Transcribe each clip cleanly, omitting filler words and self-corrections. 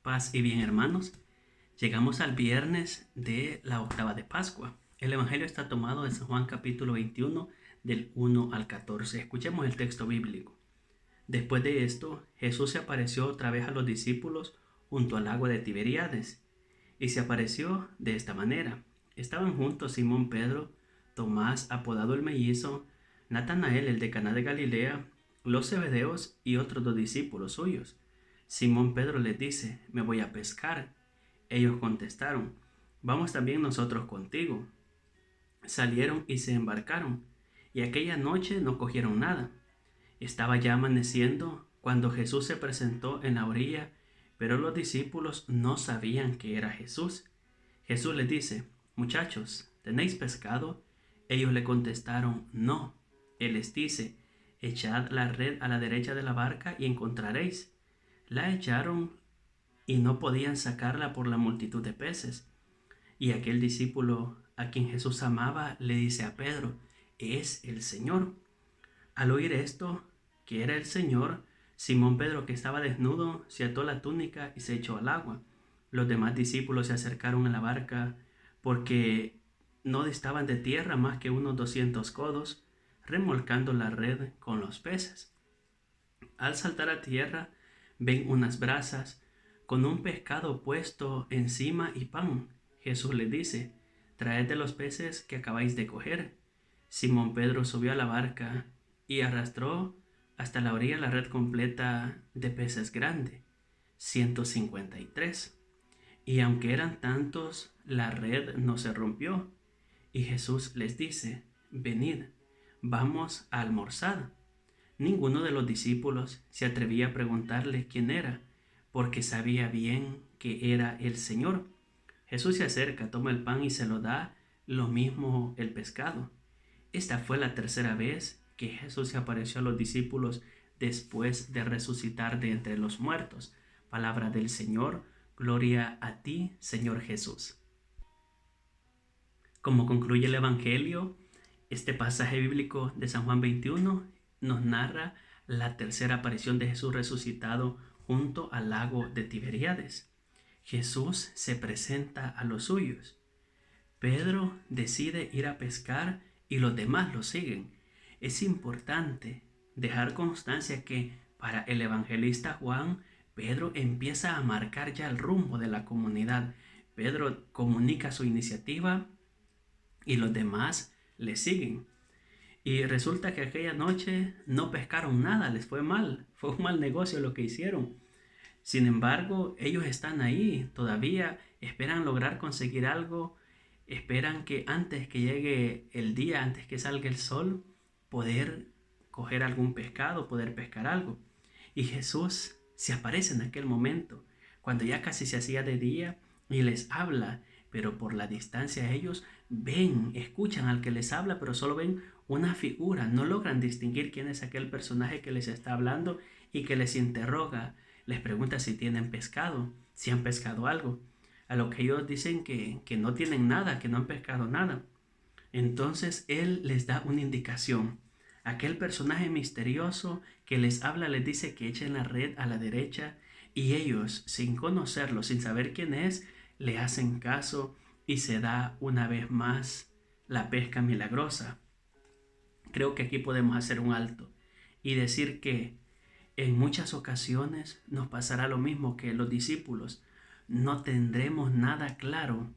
Paz y bien, hermanos. Llegamos al viernes de la octava de Pascua. El Evangelio está tomado de San Juan capítulo 21 del 1 al 14. Escuchemos el texto bíblico. Después de esto, Jesús se apareció otra vez a los discípulos junto al lago de Tiberíades. Y se apareció de esta manera. Estaban juntos Simón Pedro, Tomás, apodado el mellizo, Natanael, el de Caná de Galilea, los Zebedeos y otros dos discípulos suyos. Simón Pedro les dice: me voy a pescar. Ellos contestaron: vamos también nosotros contigo. Salieron y se embarcaron, y aquella noche no cogieron nada. Estaba ya amaneciendo cuando Jesús se presentó en la orilla, pero los discípulos no sabían que era Jesús. Jesús les dice: muchachos, ¿tenéis pescado? Ellos le contestaron: no. Él les dice: echad la red a la derecha de la barca y encontraréis. La echaron y no podían sacarla por la multitud de peces. Y aquel discípulo a quien Jesús amaba le dice a Pedro: es el Señor. Al oír esto, que era el Señor, Simón Pedro, que estaba desnudo, se ató la túnica y se echó al agua. Los demás discípulos se acercaron a la barca porque no distaban de tierra más que unos 200 codos, remolcando la red con los peces. Al saltar a tierra, ven unas brasas con un pescado puesto encima y pan. Jesús les dice: traed de los peces que acabáis de coger. Simón Pedro subió a la barca y arrastró hasta la orilla la red completa de peces grande, 153. Y aunque eran tantos, la red no se rompió. Y Jesús les dice: venid, vamos a almorzar. Ninguno de los discípulos se atrevía a preguntarle quién era, porque sabía bien que era el Señor. Jesús se acerca, toma el pan y se lo da, lo mismo el pescado. Esta fue la tercera vez que Jesús se apareció a los discípulos después de resucitar de entre los muertos. Palabra del Señor, gloria a ti, Señor Jesús. Como concluye el Evangelio, este pasaje bíblico de San Juan 21 nos narra la tercera aparición de Jesús resucitado junto al lago de Tiberíades. Jesús se presenta a los suyos. Pedro decide ir a pescar y los demás lo siguen. Es importante dejar constancia que para el evangelista Juan, Pedro empieza a marcar ya el rumbo de la comunidad. Pedro comunica su iniciativa y los demás le siguen. Y resulta que aquella noche no pescaron nada, les fue mal, fue un mal negocio lo que hicieron. Sin embargo, ellos están ahí, todavía esperan lograr conseguir algo, esperan que antes que llegue el día, antes que salga el sol, poder coger algún pescado, poder pescar algo. Y Jesús se aparece en aquel momento, cuando ya casi se hacía de día, y les habla, pero por la distancia ellos ven, escuchan al que les habla, pero solo ven una figura, no logran distinguir quién es aquel personaje que les está hablando y que les interroga, les pregunta si tienen pescado, si han pescado algo, a lo que ellos dicen que no tienen nada, que no han pescado nada. Entonces Él les da una indicación. Aquel personaje misterioso que les habla les dice que echen la red a la derecha y ellos, sin conocerlo, sin saber quién es, le hacen caso y se da una vez más la pesca milagrosa. Creo que aquí podemos hacer un alto y decir que en muchas ocasiones nos pasará lo mismo que los discípulos. No tendremos nada claro.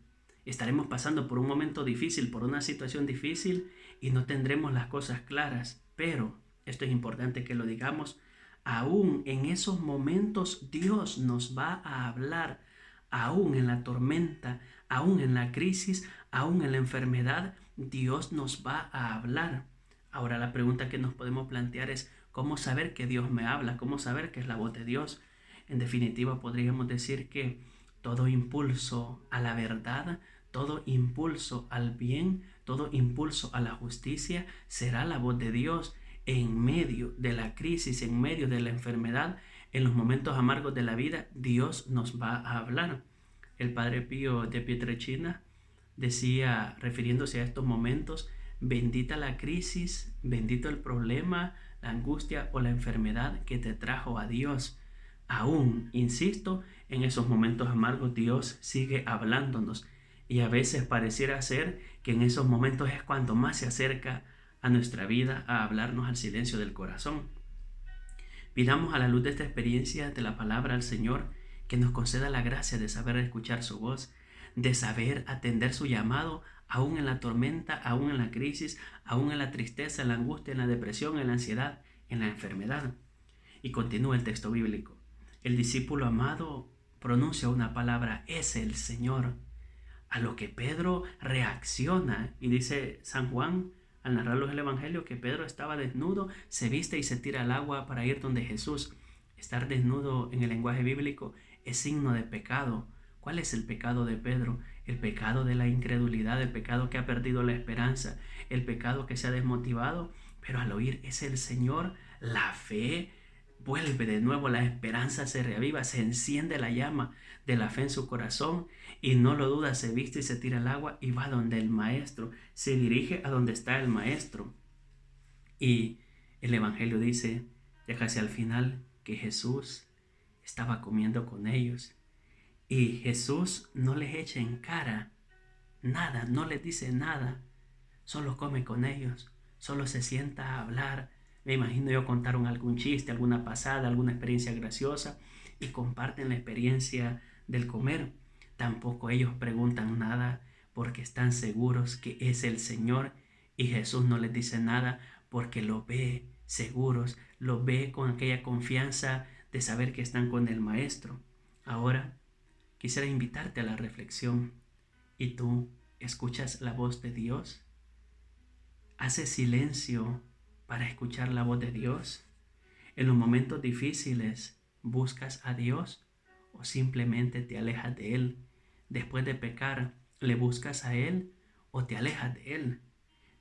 Estaremos pasando por un momento difícil, por una situación difícil y no tendremos las cosas claras. Pero, esto es importante que lo digamos, aún en esos momentos Dios nos va a hablar. Aún en la tormenta, aún en la crisis, aún en la enfermedad, Dios nos va a hablar. Ahora la pregunta que nos podemos plantear es: ¿cómo saber que Dios me habla? ¿Cómo saber que es la voz de Dios? En definitiva, podríamos decir que todo impulso a la verdad, todo impulso al bien, todo impulso a la justicia será la voz de Dios en medio de la crisis, en medio de la enfermedad, en los momentos amargos de la vida. Dios nos va a hablar. El Padre Pío de Pietrelcina decía, refiriéndose a estos momentos: bendita la crisis, bendito el problema, la angustia o la enfermedad que te trajo a Dios, Aún, insisto, en esos momentos amargos Dios sigue hablándonos y a veces pareciera ser que en esos momentos es cuando más se acerca a nuestra vida a hablarnos al silencio del corazón. Pidamos a la luz de esta experiencia de la palabra al Señor que nos conceda la gracia de saber escuchar su voz, de saber atender su llamado, aún en la tormenta, aún en la crisis, aún en la tristeza, en la angustia, en la depresión, en la ansiedad, en la enfermedad. Y continúa el texto bíblico. El discípulo amado pronuncia una palabra, es el Señor. A lo que Pedro reacciona y dice San Juan al narrarlos el Evangelio que Pedro estaba desnudo, se viste y se tira al agua para ir donde Jesús. Estar desnudo en el lenguaje bíblico es signo de pecado. ¿Cuál es el pecado de Pedro? El pecado de la incredulidad, el pecado que ha perdido la esperanza, el pecado que se ha desmotivado, pero al oír es el Señor, la fe vuelve de nuevo, la esperanza se reaviva, se enciende la llama de la fe en su corazón y no lo duda, se viste y se tira al agua y va donde el maestro, se dirige a donde está el maestro. Y el Evangelio dice, ya casi al final, que Jesús estaba comiendo con ellos y Jesús no les echa en cara nada, no les dice nada, solo come con ellos, solo se sienta a hablar. Me imagino yo contaron algún chiste, alguna pasada, alguna experiencia graciosa y comparten la experiencia del comer. Tampoco ellos preguntan nada porque están seguros que es el Señor y Jesús no les dice nada porque lo ve seguros, lo ve con aquella confianza de saber que están con el Maestro. Ahora quisiera invitarte a la reflexión. ¿Y tú escuchas la voz de Dios? ¿Haces silencio para escuchar la voz de Dios? ¿En los momentos difíciles buscas a Dios o simplemente te alejas de Él? Después de pecar, ¿le buscas a Él o te alejas de Él?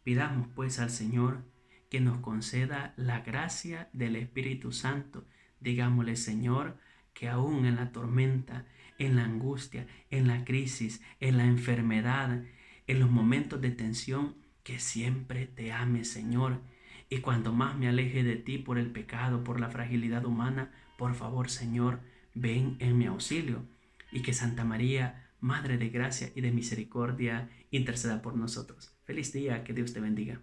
Pidamos pues al Señor que nos conceda la gracia del Espíritu Santo. Digámosle, Señor, que aún en la tormenta, en la angustia, en la crisis, en la enfermedad, en los momentos de tensión, que siempre te ame, Señor. Y cuando más me aleje de ti por el pecado, por la fragilidad humana, por favor, Señor, ven en mi auxilio. Y que Santa María, Madre de Gracia y de Misericordia, interceda por nosotros. Feliz día, que Dios te bendiga.